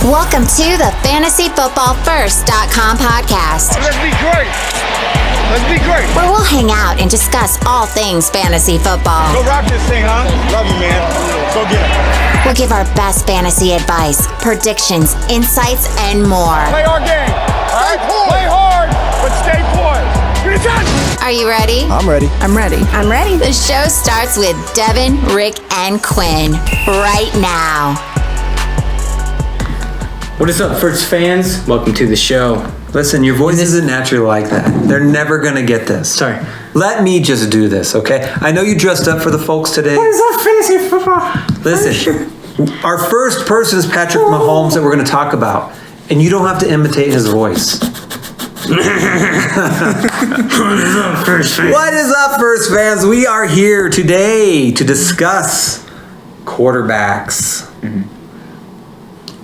Welcome to the FantasyFootballFirst.com podcast. Let's be great. Let's be great. Where we'll hang out and discuss all things fantasy football. Go rock this thing, huh? Love you, man. Go get it. We'll give our best fantasy advice, predictions, insights, and more. Play our game. All right? Play hard, but stay poised. Are you ready? I'm ready. I'm ready. I'm ready. The show starts with Devin, Rick, and Quinn right now. What is up, First fans? Welcome to the show. Listen, your voice isn't naturally like that. They're never going to get this. Sorry. Let me just do this, okay? I know you dressed up for the folks today. What is that fantasy football? Listen, our first person is Patrick Mahomes that we're going to talk about. And you don't have to imitate his voice. What is up, First fans? What is up, First fans? We are here today to discuss quarterbacks.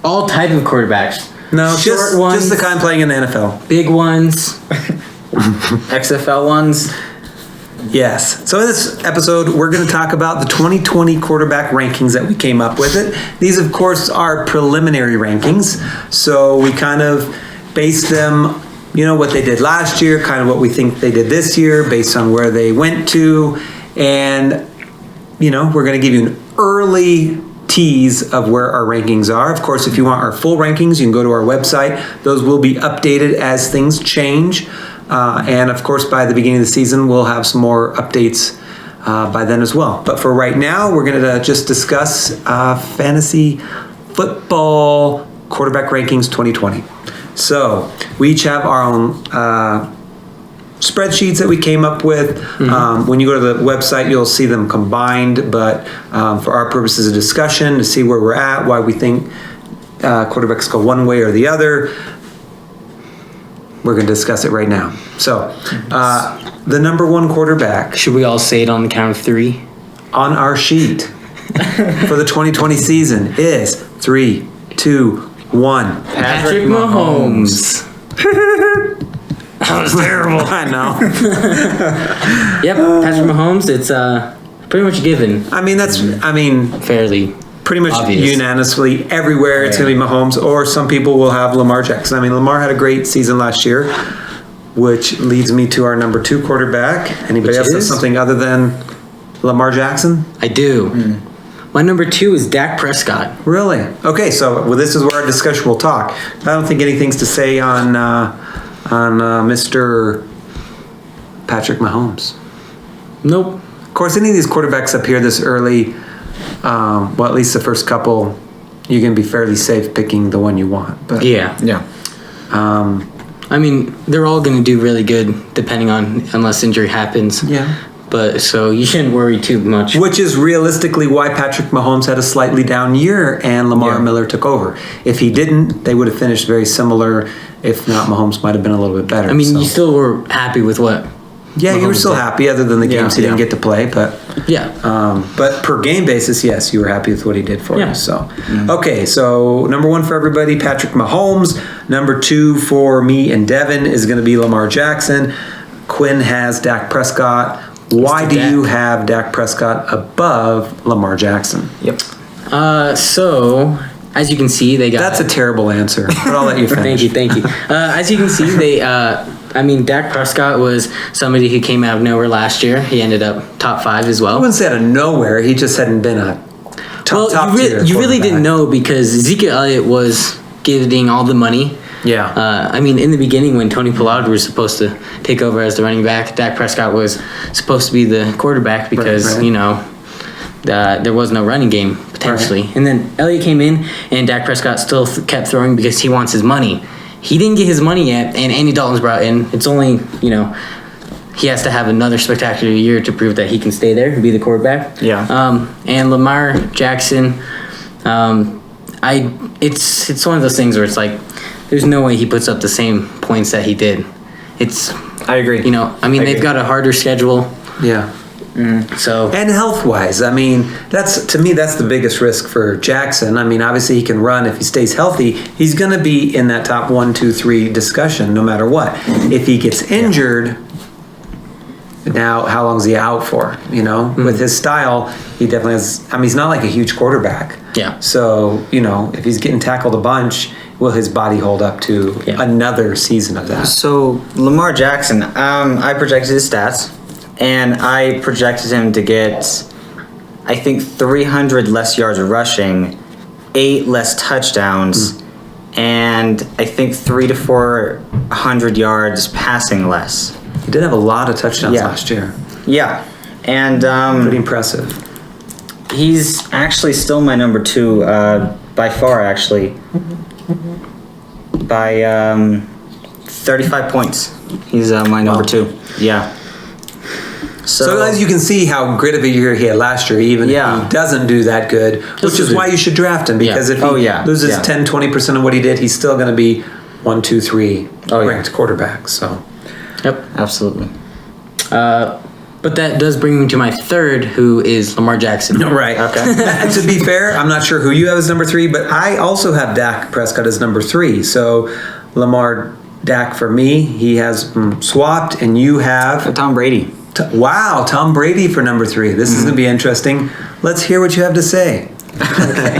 All type of quarterbacks. No, short ones, just the kind playing in the NFL. big ones, XFL ones. Yes. So in this episode, we're going to talk about the 2020 quarterback rankings that we came up with. These, of course, are preliminary rankings. So we kind of based them, what they did last year, kind of what we think they did this year, based on where they went to. And, we're going to give you an early tease of where our rankings are. Of course, if you want our full rankings, you can go to our website. Those will be updated as things change. And of course, by the beginning of the season, we'll have some more updates by then as well. But for right now, we're going to just discuss fantasy football quarterback rankings 2020. So we each have our own spreadsheets that we came up with. When you go to the website, you'll see them combined, but for our purposes of discussion, to see where we're at, why we think quarterbacks go one way or the other, we're going to discuss it right now. So, the number one quarterback. Should we all say it on the count of three? On our sheet for the 2020 season is 3, 2, 1. Patrick Mahomes. That was terrible. I know. Yep, Patrick Mahomes. It's pretty much given. Fairly. Pretty much obvious. Unanimously everywhere it's going to be Mahomes, or some people will have Lamar Jackson. Lamar had a great season last year, which leads me to our number 2 quarterback. Anybody else have something other than Lamar Jackson? I do. My number 2 is Dak Prescott. Really? Okay, so this is where our discussion will talk. I don't think anything's to say on Mr. Patrick Mahomes. Nope. Of course, any of these quarterbacks up here this early, at least the first couple, you're going to be fairly safe picking the one you want. But Yeah. They're all going to do really good, depending on, unless injury happens. Yeah. But so you shouldn't worry too much. Which is realistically why Patrick Mahomes had a slightly down year and Lamar Miller took over. If he didn't, they would have finished very similar. If not, Mahomes might have been a little bit better. You still were happy with what? Yeah, Mahomes you were still did. happy, other than the games he didn't get to play. But but per game basis, yes, you were happy with what he did for you. So, okay, so number 1 for everybody, Patrick Mahomes. Number 2 for me and Devin is going to be Lamar Jackson. Quinn has Dak Prescott. Why do you have Dak Prescott above Lamar Jackson? Yep. So, as you can see, they got... That's a terrible answer, but I'll let you finish. Thank you. As you can see, they... Dak Prescott was somebody who came out of nowhere last year. He ended up top 5 as well. I wouldn't say out of nowhere. He just hadn't been a top tier. You really didn't know because Ezekiel Elliott was getting all the money. Yeah. In the beginning when Tony Pollard was supposed to take over as the running back, Dak Prescott was supposed to be the quarterback because, there was no running game potentially. Right. And then Elliott came in and Dak Prescott still kept throwing because he wants his money. He didn't get his money yet, and Andy Dalton's brought in. It's only, he has to have another spectacular year to prove that he can stay there and be the quarterback. Yeah. And Lamar Jackson, it's one of those things where it's like, there's no way he puts up the same points that he did. I agree. They've got a harder schedule. Yeah. So and health-wise, that's the biggest risk for Jackson. Obviously he can run if he stays healthy. He's going to be in that top 1, 2, 3 discussion no matter what. If he gets injured, now how long is he out for? You know, with his style, he definitely has. I mean, he's not like a huge quarterback. Yeah. So you know, if he's getting tackled a bunch, will his body hold up to another season of that? So Lamar Jackson, I projected his stats, and I projected him to get, I think, 300 less yards rushing, 8 less touchdowns, and I think 300 to 400 yards passing less. He did have a lot of touchdowns last year. Yeah, and Pretty impressive. he's actually still my number 2 by far, actually, by 35 points. He's my number 2. Yeah. So as you can see how great of a year he had last year, even if he doesn't do that good, which is why you should draft him, because if he loses 10, 20% of what he did, he's still going to be 1, 2, 3 ranked quarterback. So, Yep, absolutely. But that does bring me to my third, who is Lamar Jackson. Right. Okay. To be fair, I'm not sure who you have as number 3, but I also have Dak Prescott as number 3. So Lamar, Dak for me, he has swapped, and you have Tom Brady. Wow, Tom Brady for number 3. This is going to be interesting. Let's hear what you have to say. Okay.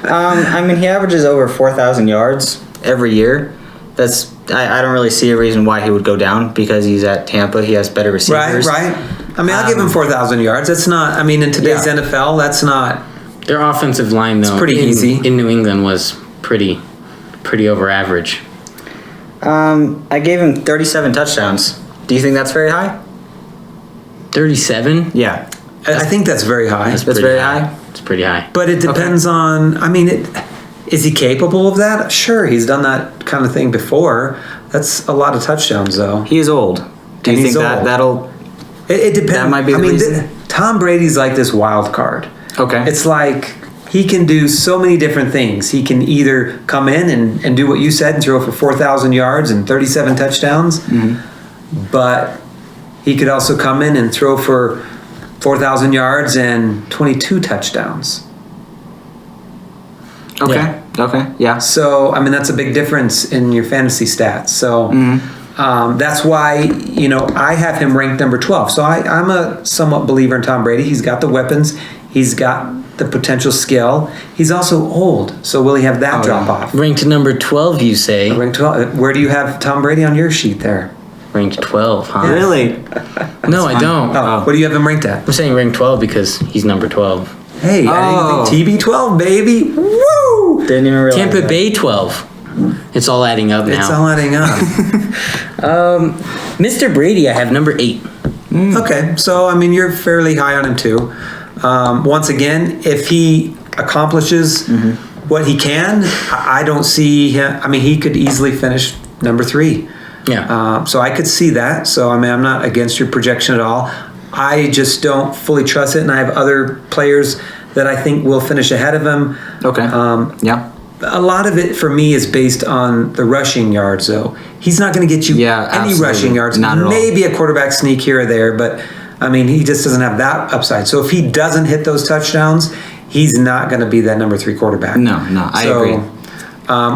I mean, he averages over 4,000 yards every year. That's I don't really see a reason why he would go down, because he's at Tampa. He has better receivers. Right. I mean, I'll give him 4,000 yards. That's not. I mean, in today's NFL, that's not. Their offensive line, though, It's pretty easy. In New England was pretty over average. I gave him 37 touchdowns. Do you think that's very high? 37? Yeah. I think that's very high. That's very high? It's pretty high. But it depends on. I mean, is he capable of that? Sure, he's done that kind of thing before. That's a lot of touchdowns, though. He is old. Do you And think he's that old. that'll... It depends. That might be the reason. Tom Brady's like this wild card. Okay. It's like he can do so many different things. He can either come in and do what you said and throw for 4,000 yards and 37 touchdowns, but he could also come in and throw for 4,000 yards and 22 touchdowns. Okay. Yeah. Okay. Yeah. So, I mean, that's a big difference in your fantasy stats. So that's why, you know, I have him ranked number 12. So I'm a somewhat believer in Tom Brady. He's got the weapons. He's got the potential skill. He's also old. So will he have that drop off? Ranked number 12, you say? Ranked 12. Where do you have Tom Brady on your sheet there? Ranked 12, huh? Really? No, I don't. Oh, what do you have him ranked at? I'm saying ranked 12 because he's number 12. Hey, I didn't think TB12, baby. Woo! Didn't even realize Tampa that. Bay 12. It's all adding up now. It's all adding up. Mr. Brady, I have number 8. Okay, so I mean you're fairly high on him too. Once again, if he accomplishes what he can, I don't see him. I mean, he could easily finish number 3. Yeah. So I could see that. So I mean, I'm not against your projection at all. I just don't fully trust it, and I have other players that I think will finish ahead of him. Okay. Yeah. A lot of it for me is based on the rushing yards, though. He's not going to get you any absolutely. rushing yards. Not at all. Maybe a quarterback sneak here or there, but I mean, he just doesn't have that upside. So if he doesn't hit those touchdowns, he's not going to be that number 3 quarterback. No, I agree.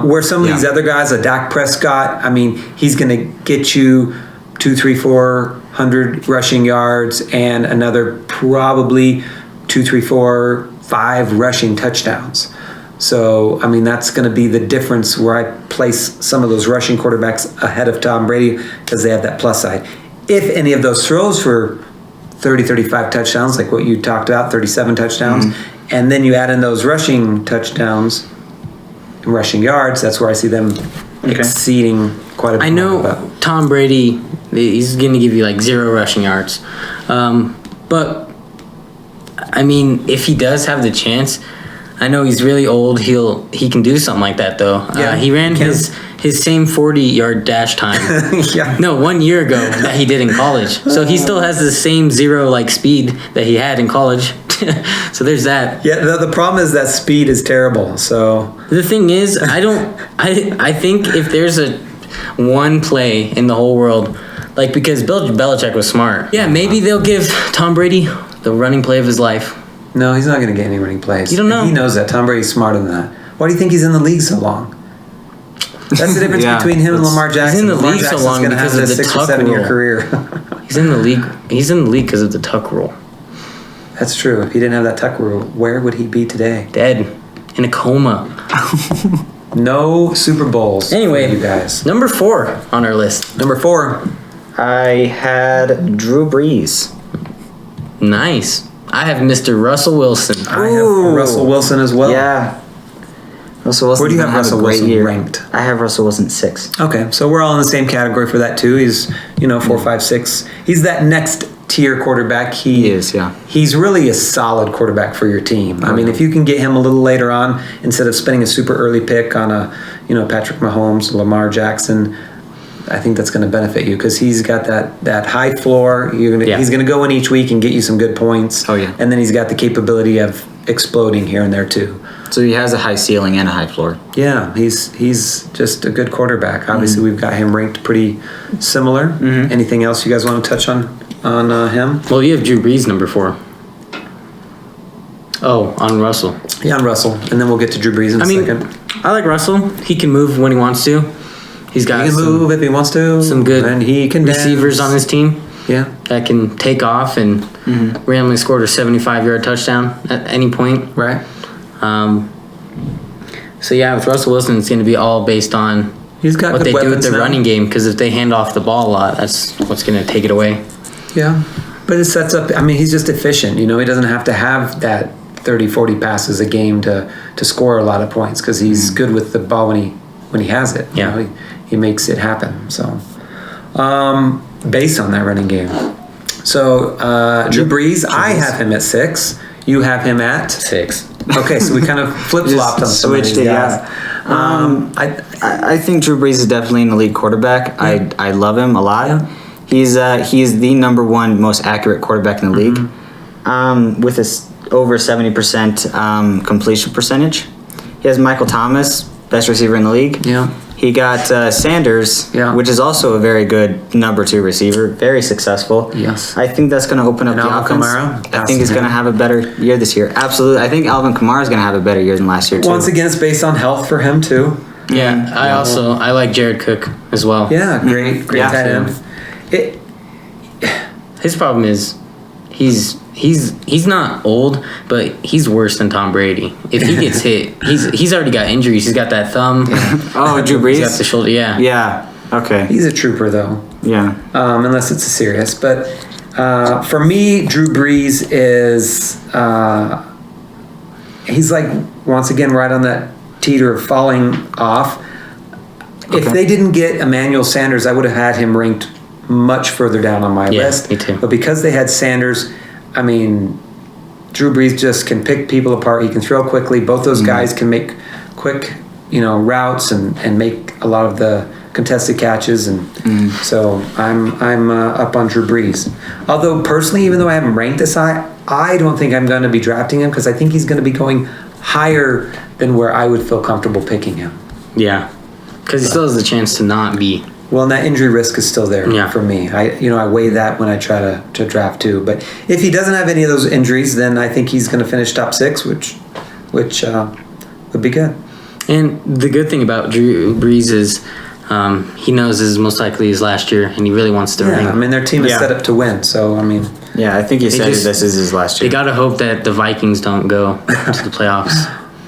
Where some of these other guys, a Dak Prescott, I mean, he's going to get you 200, 300, 400 rushing yards and another probably 200, 300, 400, 5 rushing touchdowns. So, I mean, that's going to be the difference where I place some of those rushing quarterbacks ahead of Tom Brady because they have that plus side. If any of those throws for 30, 35 touchdowns, like what you talked about, 37 touchdowns, and then you add in those rushing touchdowns and rushing yards, that's where I see them exceeding quite a bit. I know Tom Brady, he's going to give you like 0 rushing yards. But, I mean, if he does have the chance, I know he's really old. He can do something like that, though. Yeah, he ran he can. his same 40-yard dash time. Yeah. No, 1 year ago that he did in college. So he still has the same 0 like speed that he had in college. So there's that. Yeah, the problem is that speed is terrible. So The thing is, I think if there's a one play in the whole world, like because Bill Belichick was smart. Yeah, maybe they'll give Tom Brady the running play of his life. no, he's not going to get any running plays. You don't know. And he knows that. Tom Brady's smarter than that. Why do you think he's in the league so long? That's the difference between him and Lamar Jackson. He's in the Lamar league so Jackson's long gonna because have of a the 6 or tuck 7 year rule. career. He's in the league. He's in the league because of the tuck rule. That's true. If he didn't have that tuck rule, where would he be today? Dead. In a coma. No Super Bowls. Anyway, for you guys. number 4 on our list. Number 4. I had Drew Brees. Nice. I have Mr. Russell Wilson. I have Russell Wilson as well. Yeah. Russell Wilson. Where do you have Russell Wilson ranked? I have Russell Wilson 6. Okay, so we're all in the same category for that too. He's 4, 5, 6. He's that next tier quarterback. He is, yeah. He's really a solid quarterback for your team. I mean, if you can get him a little later on instead of spending a super early pick on a Patrick Mahomes, Lamar Jackson, I think that's going to benefit you because he's got that high floor. He's going to go in each week and get you some good points. Oh yeah. And then he's got the capability of exploding here and there too. So he has a high ceiling and a high floor. Yeah, he's just a good quarterback. Obviously, we've got him ranked pretty similar. Anything else you guys want to touch on him? Well, you have Drew Brees number 4. Oh, on Russell. Yeah, on Russell, and then we'll get to Drew Brees in a second. I like Russell. He can move when he wants to. He's got He can move if he wants to. some good and he can receivers dance. on his team Yeah, that can take off and randomly scored a 75-yard touchdown at any point. right. So yeah, with Russell Wilson, it's going to be all based on He's got what good they do with weapons the now. running game. Because if they hand off the ball a lot, that's what's going to take it away. Yeah, but it sets up. I mean, he's just efficient. He doesn't have to have that 30, 40 passes a game to score a lot of points because he's good with the ball when he has it. Yeah. He makes it happen. So, based on that running game. So, Drew Brees, I have him at 6. You have him at 6. Okay, so we kind of flip-flopped on some of switched these it, guys. I think Drew Brees is definitely an elite quarterback. I love him a lot. Yeah. He's the number 1 most accurate quarterback in the league, with over 70% completion percentage. He has Michael Thomas, best receiver in the league. Yeah. He got Sanders, Yeah. which is also a very good number 2 receiver, very successful. Yes. I think that's going to open up And the Alvin offense. Kamara? I think he's going to have a better year this year. Absolutely. I think Alvin Kamara is going to have a better year than last year too. Once again, it's based on health for him too. Yeah, I like Jared Cook as well. Yeah, great Yeah. tight end. His problem is he's not old, but he's worse than Tom Brady. If he gets hit, he's already got injuries. He's got that thumb. Oh, Drew Brees? He's got the shoulder. Yeah. Yeah. Okay. He's a trooper though. Yeah. Unless it's a serious. But for me, Drew Brees is he's like once again right on that teeter of falling off. If they didn't get Emmanuel Sanders, I would have had him ranked much further down on my list. Me too. But because they had Sanders, I mean, Drew Brees just can pick people apart. He can throw quickly. Both those guys can make quick, routes and make a lot of the contested catches. And so I'm up on Drew Brees. Although personally, even though I haven't ranked this high, I don't think I'm going to be drafting him because I think he's going to be going higher than where I would feel comfortable picking him. Yeah. Because he still has the chance to not be. Well, and that injury risk is still there Yeah. for me. I weigh that when I try to draft too. But if he doesn't have any of those injuries, then I think he's going to finish top 6, which would be good. And the good thing about Drew Brees is he knows this is most likely his last year, and he really wants to ring. I mean, their team is Yeah. set up to win. So, I mean, Yeah, I think he said just- this is his last They year. got to hope that the Vikings don't go to the playoffs.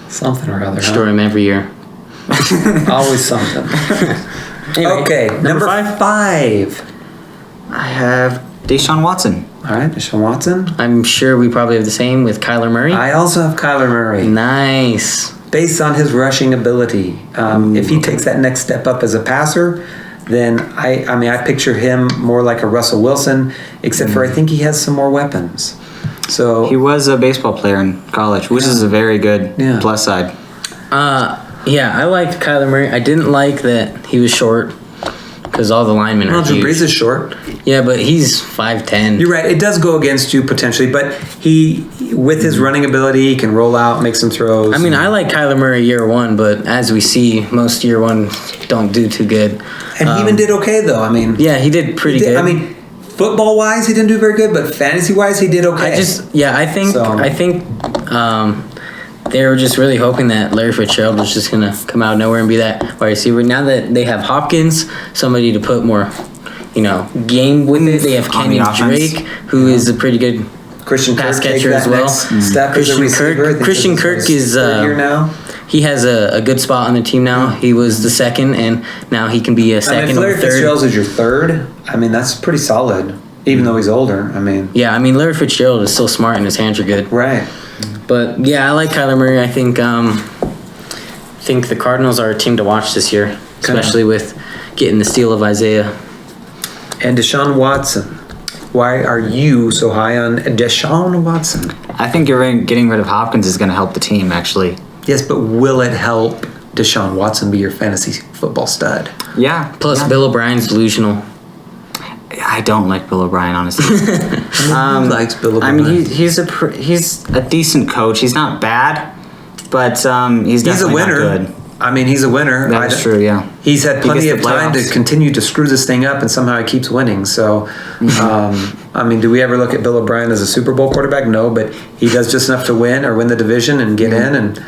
something or other. Destroy him every year. Always something. Anyway, Okay, number 5. 5. I have Deshaun Watson. All right, Deshaun Watson. I'm sure we probably have the same with Kyler Murray. I also have Kyler Murray. Nice. Based on his rushing ability. If he takes that next step up as a passer, then I picture him more like a Russell Wilson, except for I think he has some more weapons. So He was a baseball player in college, which is a very good plus side. Yeah, I liked Kyler Murray. I didn't like that he was short because all the linemen are Drew huge. Brees is short. Yeah, but he's 5'10". You're right. It does go against you potentially, but he, with his running ability, he can roll out, make some throws. I mean, I like Kyler Murray year 1, but as we see, most year 1 don't do too good. and he even did okay though. I mean, Yeah, he did pretty good. I mean, football wise, he didn't do very good, but fantasy wise, he did okay. I think they were just really hoping that Larry Fitzgerald was just gonna come out of nowhere and be that wide receiver. Now that they have Hopkins, somebody to put more game with it. They have On the Kenyon offense. Drake, who is a pretty good Christian pass Kirk take catcher that as well. next step as a receiver. I think Christian this Kirk his is third year now. he has a good spot on the team now. He was the second, and now he can be a I second mean, or Larry third. Fitzgerald is your third. I mean, that's pretty solid, even though he's older. I mean, Yeah, I mean Larry Fitzgerald is so smart and his hands are good. right. But yeah, I like Kyler Murray. I think the Cardinals are a team to watch this year, especially with getting the steal of Isaiah. And Deshaun Watson. Why are you so high on Deshaun Watson? I think getting rid of Hopkins is going to help the team, actually. Yes, but will it help Deshaun Watson be your fantasy football stud? Yeah. Plus, yeah. Bill O'Brien's delusional. I don't like Bill O'Brien, honestly. Who likes Bill I O'Brien? mean, he's a decent coach. He's not bad, but he's He's a definitely winner. not good. I mean, he's a winner. That's true, yeah. He's had plenty He of gets the time to playoffs. continue to screw this thing up, and somehow he keeps winning. So, I mean, do we ever look at Bill O'Brien as a Super Bowl quarterback? No, but he does just enough to win or win the division and get in, and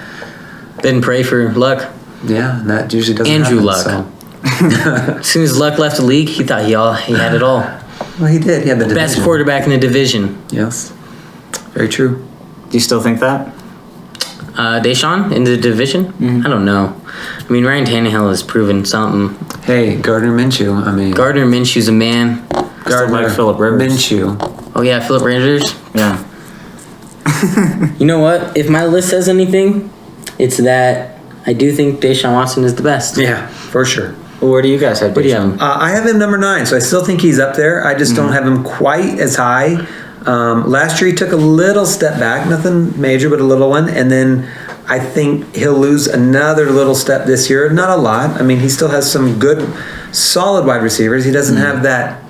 Didn't pray for Luck. yeah, and that usually doesn't Andrew happen. Luck. So. As soon as Luck left the league, he thought he had it all. Well, he did. He had the Best division. quarterback in the division. Yes, very true. Do you still think that? Deshaun in the division? I don't know. I mean, Ryan Tannehill has proven something. Hey, Gardner Minshew. I mean, Gardner Minshew's a man. Gardner like Phillip Rivers. Minshew. Oh yeah, Philip Rivers. Yeah. You know what? If my list says anything, it's that I do think Deshaun Watson is the best. Yeah, for sure. Well, where do you guys have What do you Deshaun? have? I have him number 9, so I still think he's up there. I just don't have him quite as high. Last year he took a little step back, nothing major, but a little one. And then I think he'll lose another little step this year. Not a lot. I mean, he still has some good, solid wide receivers. He doesn't have that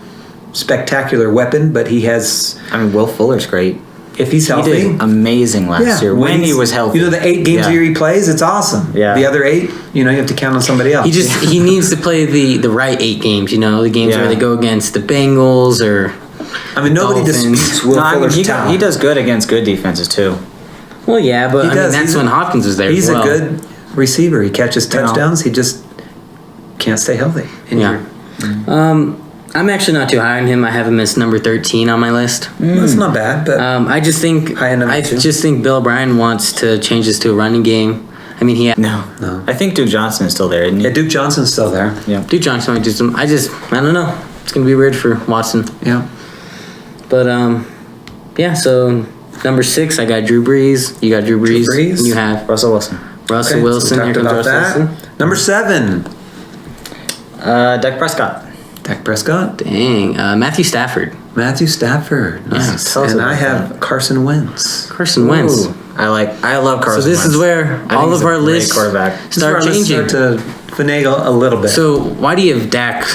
spectacular weapon, but he has, I mean, Will Fuller's great. if he's He healthy. did amazing last year when he he's- was healthy. You know, the 8 games Yeah. a year he plays, it's awesome. Yeah. The other 8, you have to count on somebody else. He needs to play the right 8 games. The games Yeah. where they go against the Bengals or. I mean, nobody Dolphins. disputes Will No, I mean, Fuller's he talent. does good against good defenses too. Well, yeah, but He I mean does. that's He's when a- Hopkins was there. He's as well. a good receiver. He catches You know. touchdowns. He just can't stay healthy. Yeah. I'm actually not too high on him. I have him as number 13 on my list. That's not bad, but I just think High end number I 2. just think Bill O'Brien wants to change this to a running game. I mean, No. I think Duke Johnson is still there, isn't he? yeah, Duke Johnson's still there. Yeah. Duke Johnson might do some. I don't know. It's gonna be weird for Watson. Yeah. But yeah. So number 6, I got Drew Brees. You got Drew Brees. Brees. And you have Russell Wilson. Russell Okay, Wilson. So we Here talked comes about Russell that. Wilson. Number 7, Dak Prescott. Dak Prescott. Dang. Matthew Stafford. Matthew Stafford. Nice. tell us And about I have Carson Wentz. Carson Wentz. Ooh, I love Carson So this Wentz. is where I think all he's of a our great lists quarterback. start Let's changing. start to finagle a little bit. So why do you have Dak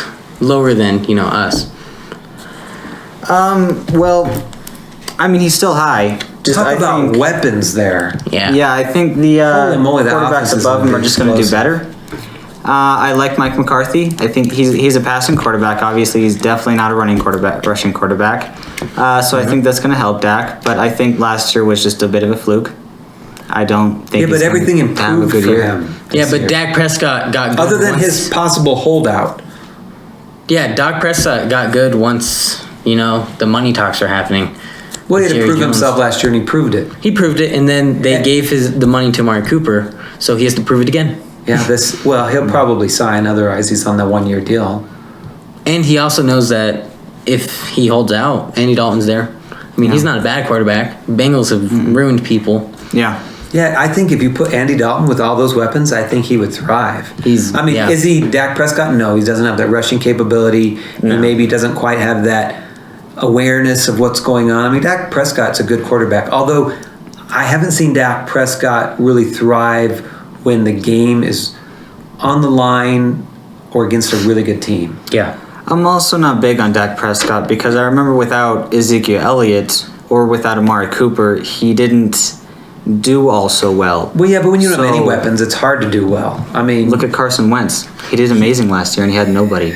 lower than us? Well, I mean, he's still high. talk I about think- weapons there. Yeah. Yeah, I think the Holy moly, that offense quarterbacks is above him are just going to do explosive. better. I like Mike McCarthy. I think he's a passing quarterback. Obviously, he's definitely not a rushing quarterback. So I think that's going to help Dak. But I think last year was just a bit of a fluke. I don't think. Yeah, but he's gonna everything have a improved good for year. him. Yeah, this but year. Dak Prescott got good Other than once. his possible holdout. Yeah, Dak Prescott got good once, the money talks are happening. Well, he had to Jerry prove Jones. himself last year, and he proved it. He proved it, and then they gave the money to Mark Cooper, so he has to prove it again. Yeah, he'll probably sign, otherwise he's on the 1-year deal. And he also knows that if he holds out, Andy Dalton's there. I mean, he's not a bad quarterback. Bengals have ruined people. Yeah. Yeah, I think if you put Andy Dalton with all those weapons, I think he would thrive. Yeah. Is he Dak Prescott? No, he doesn't have that rushing capability. He maybe doesn't quite have that awareness of what's going on. I mean, Dak Prescott's a good quarterback, although I haven't seen Dak Prescott really thrive when the game is on the line or against a really good team. Yeah. I'm also not big on Dak Prescott because I remember without Ezekiel Elliott or without Amari Cooper, he didn't do all so well. Well, yeah, but when you don't have any So- weapons, it's hard to do well. I mean, Look at Carson Wentz. He did amazing last year and he had nobody.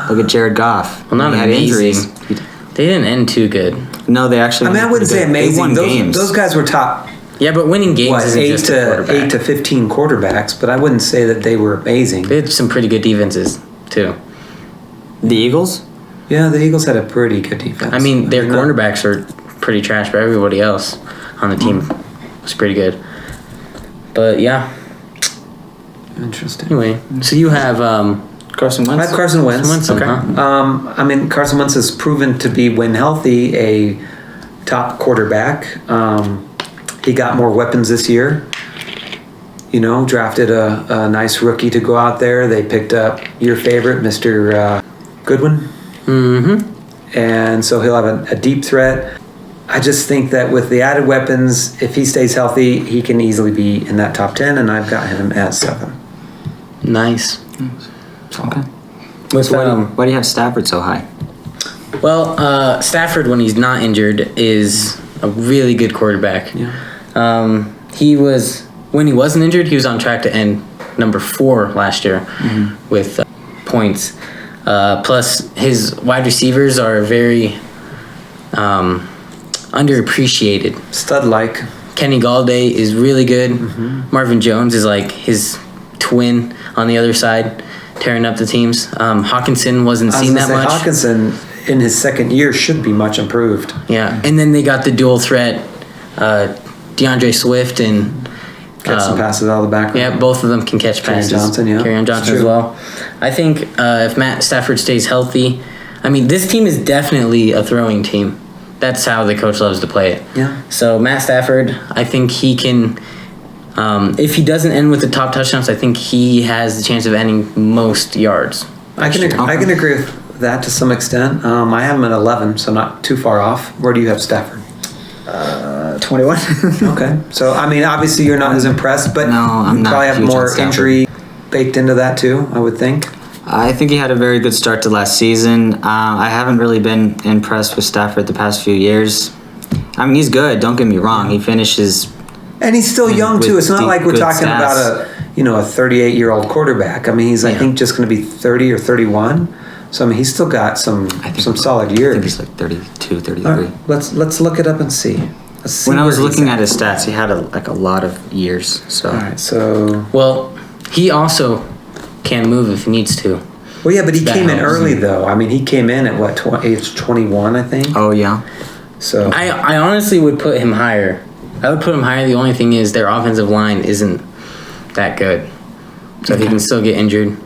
Look at Jared Goff. Well, not he had amazing. injuries. They didn't end too good. No, they actually. I wouldn't say They amazing. won Those, games. those guys were top Yeah, but winning games isn't 8 just a to quarterback. 8 to 15 quarterbacks, but I wouldn't say that they were amazing. They had some pretty good defenses, too. The Eagles. Yeah, the Eagles had a pretty good defense. I mean, their cornerbacks are pretty trash, but everybody else on the team was pretty good. But yeah. Interesting. Anyway, so you have Carson Wentz. I have Carson Wentz. Okay. I mean, Carson Wentz has proven to be, when healthy, a top quarterback. He got more weapons this year. Drafted a nice rookie to go out there. They picked up your favorite, Mr. Goodwin. Mm-hmm. And so he'll have a deep threat. I just think that with the added weapons, if he stays healthy, he can easily be in that top 10, and I've got him at 7. nice. Okay. With, Why do you have Stafford so high? Well, Stafford, when he's not injured, is a really good quarterback. Yeah. When he wasn't injured, he was on track to end number 4 last year with points. Plus, his wide receivers are very underappreciated. Stud-like. Kenny Galladay is really good. Mm-hmm. Marvin Jones is like his twin on the other side, tearing up the teams. Hawkinson wasn't seen that much. Hawkinson, in his second year, should be much improved. Yeah, and then they got the dual threat, DeAndre Swift and Catch some passes out of the background. yeah, both of them can catch passes. Kerryon Johnson as well. I think if Matt Stafford stays healthy, I mean, this team is definitely a throwing team. That's how the coach loves to play it. Yeah. So Matt Stafford, I think he can. If he doesn't end with the top touchdowns, I think he has the chance of ending most yards. I can agree with that to some extent. I have him at 11, so not too far off. Where do you have Stafford? 21. Okay. So, I mean, obviously you're not as impressed, but No, I'm you not probably have huge on more Stafford. injury baked into that too, I would think. I think he had a very good start to last season. I haven't really been impressed with Stafford the past few years. I mean, he's good. Don't get me wrong. He finishes. And he's still young with too. It's not like we're good talking about a 38-year-old quarterback. I mean, he's I think just going to be 30 or 31. So I mean, he's still got some solid years. I think he's like 32, 33. All right, let's look it up and see. When I was looking at his stats, he had a lot of years. So. All right, so Well, he also can move if he needs to. well, yeah, but he That came in helps. early though. I mean, he came in at what age 21, I think. Oh yeah. So I honestly would put him higher. I would put him higher. The only thing is their offensive line isn't that good, so he can still get injured.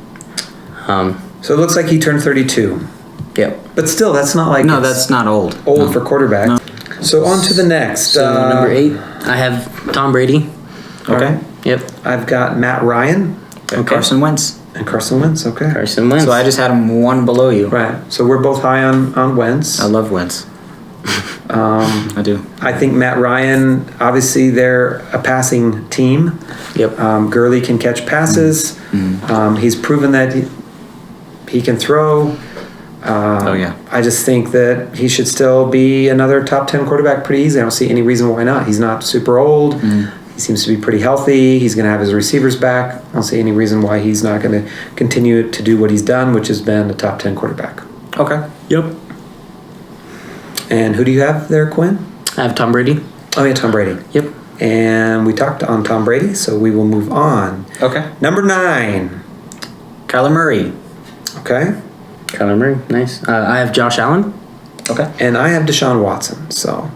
so it looks like he turned 32. Yep. But still, that's not like No, it's that's not old. old for quarterback. No. So on to the next. So number 8, I have Tom Brady. Okay. Yep. I've got Matt Ryan And Carson Wentz. and Carson Wentz. Okay. Carson Wentz. So I just had him one below you. Right. So we're both high on Wentz. I love Wentz. I do. I think Matt Ryan, obviously they're a passing team. Yep. Gurley can catch passes. He's proven that he can throw. Oh yeah. I just think that he should still be another top 10 quarterback pretty easy. I don't see any reason why not. He's not super old. He seems to be pretty healthy. He's going to have his receivers back. I don't see any reason why he's not going to continue to do what he's done, which has been a top 10 quarterback. Okay. Yep. And who do you have there, Quinn? I have Tom Brady. Oh, yeah, Tom Brady. Yep. And we talked on Tom Brady, so we will move on. Okay. Number 9. Kyler Murray. Okay. Kyler Murray. Nice. I have Josh Allen. Okay. And I have Deshaun Watson. So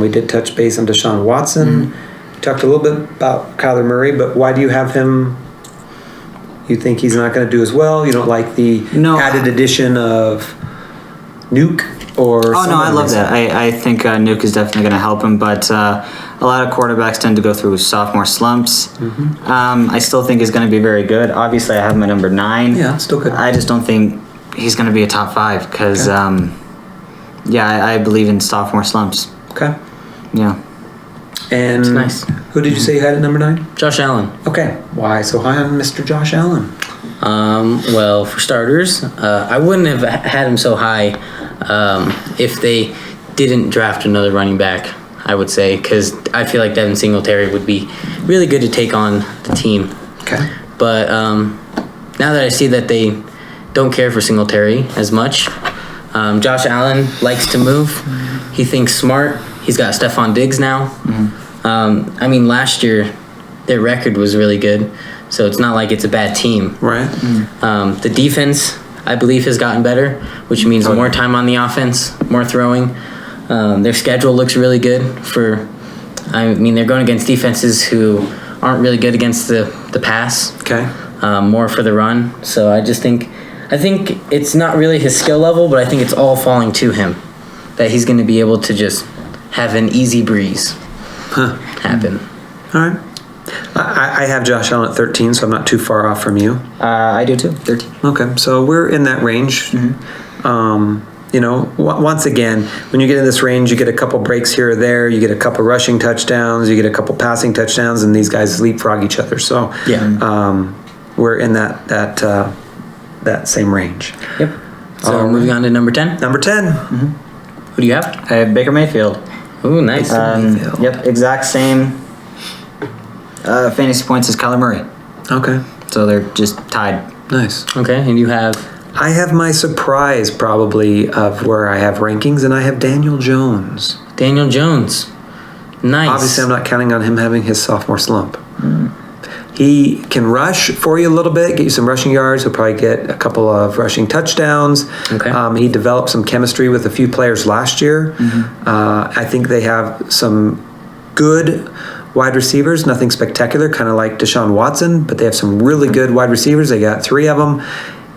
we did touch base on Deshaun Watson. We talked a little bit about Kyler Murray, but why do you have him? You think he's not going to do as well? You don't like the added addition of Nuke? Or Oh no, I love that. I think Nuke is definitely going to help him, but a lot of quarterbacks tend to go through sophomore slumps. I still think he's going to be very good. Obviously, I have him at number 9. Yeah, still good. I just don't think he's going to be a top 5 because, I believe in sophomore slumps. Okay. Yeah. And nice. Who did you say you had at number 9? Josh Allen. Okay. Why so high on Mr. Josh Allen? Well, for starters, I wouldn't have had him so high if they didn't draft another running back, I would say, because I feel like Devin Singletary would be really good to take on the team. Okay. But now that I see that they don't care for Singletary as much, Josh Allen likes to move. He thinks smart. He's got Stephon Diggs now. I mean, last year, their record was really good, so it's not like it's a bad team. Right. The defense, I believe, has gotten better, which means more time on the offense, more throwing. Their schedule looks really good they're going against defenses who aren't really good against the pass. Okay. More for the run. So I think it's not really his skill level, but I think it's all falling to him. That he's going to be able to just have an easy breeze happen. All right. I have Josh Allen at 13, so I'm not too far off from you. I do too. 13. Okay, so we're in that range. Mm-hmm. Once again, when you get in this range, you get a couple breaks here or there, you get a couple rushing touchdowns, you get a couple passing touchdowns, and these guys leapfrog each other. So we're in that same range. Yep. So moving on to number 10. Number 10. Mm-hmm. Who do you have? I have Baker Mayfield. Ooh, nice. Yep, exact same fantasy points as Kyler Murray. Okay. So they're just tied. Nice. Okay, and you have? I have my surprise probably of where I have rankings, and I have Daniel Jones. Daniel Jones. Nice. Obviously, I'm not counting on him having his sophomore slump. He can rush for you a little bit, get you some rushing yards. He'll probably get a couple of rushing touchdowns. Okay. He developed some chemistry with a few players last year. Mm-hmm. I think they have some good wide receivers, nothing spectacular, kind of like Deshaun Watson, but they have some really good wide receivers. They got 3 of them.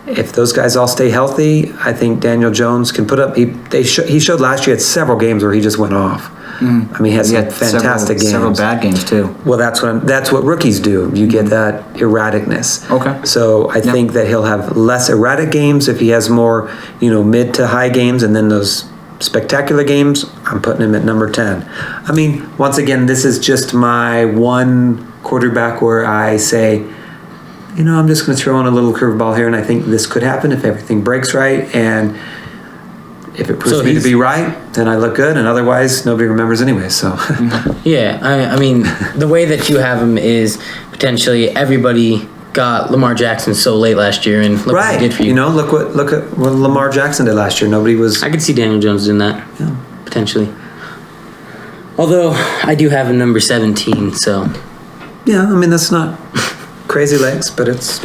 If those guys all stay healthy, I think Daniel Jones can put up. He showed last year at several games where he just went off. I mean, he had fantastic games. Several bad games too. Well, that's what rookies do. You get that erraticness. Okay. So I think that he'll have less erratic games if he has more, mid to high games, and then those spectacular games, I'm putting him at number 10. I mean, once again, this is just my one quarterback where I say, I'm just going to throw in a little curveball here, and I think this could happen if everything breaks right, and if it proves to be right, then I look good, and otherwise, nobody remembers anyway, so. Yeah, I mean, the way that you have him is potentially everybody got Lamar Jackson so late last year, and look what he did for you. Look at what Lamar Jackson did last year. Nobody was. I could see Daniel Jones doing that, potentially. Although I do have him number 17, so. Yeah, I mean that's not crazy legs, but it's.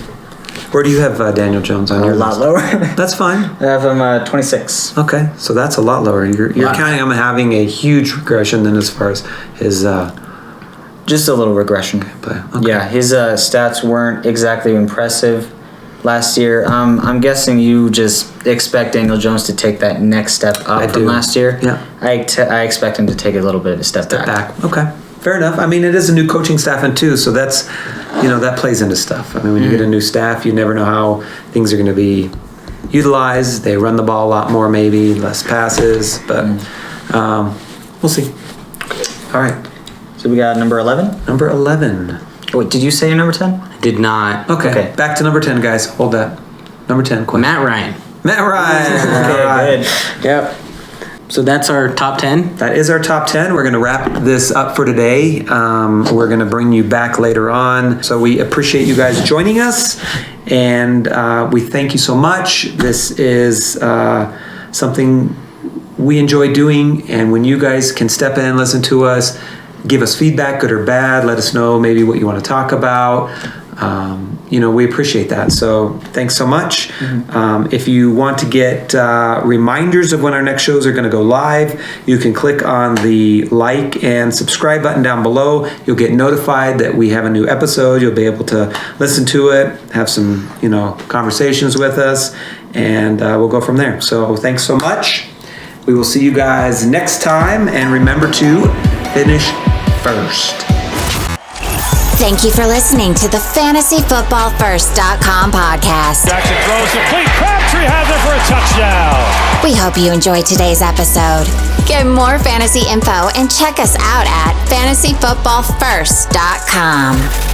Where do you have Daniel Jones on your list? A lot lower. That's fine. I have him 26. Okay, so that's a lot lower. You're counting him having a huge regression then as far as his. Just a little regression. But, okay. Yeah, his stats weren't exactly impressive last year. I'm guessing you just expect Daniel Jones to take that next step up from last year. Yeah. I expect him to take a little bit of a step back. Okay, fair enough. I mean, it is a new coaching staff and too, so that's, that plays into stuff. I mean, when you get a new staff, you never know how things are going to be utilized. They run the ball a lot more, maybe less passes, but we'll see. All right. So we got number 11? Number 11. Wait, did you say your number 10? I did not. Okay. Back to number 10, guys. Hold that. Number 10, Quinn. Matt Ryan. Okay, good. Yep. So that's our top 10? That is our top 10. We're going to wrap this up for today. We're going to bring you back later on. So we appreciate you guys joining us, and we thank you so much. This is something we enjoy doing, and when you guys can step in, listen to us, give us feedback, good or bad, let us know maybe what you want to talk about. We appreciate that. So thanks so much. Mm-hmm. If you want to get reminders of when our next shows are going to go live, you can click on the like and subscribe button down below. You'll get notified that we have a new episode. You'll be able to listen to it, have some, conversations with us, and we'll go from there. So thanks so much. We will see you guys next time, and remember to finish first. Thank you for listening to the FantasyFootballFirst.com podcast. Jackson throws complete. Crabtree has it for a touchdown. We hope you enjoyed today's episode. Get more fantasy info and check us out at FantasyFootballFirst.com.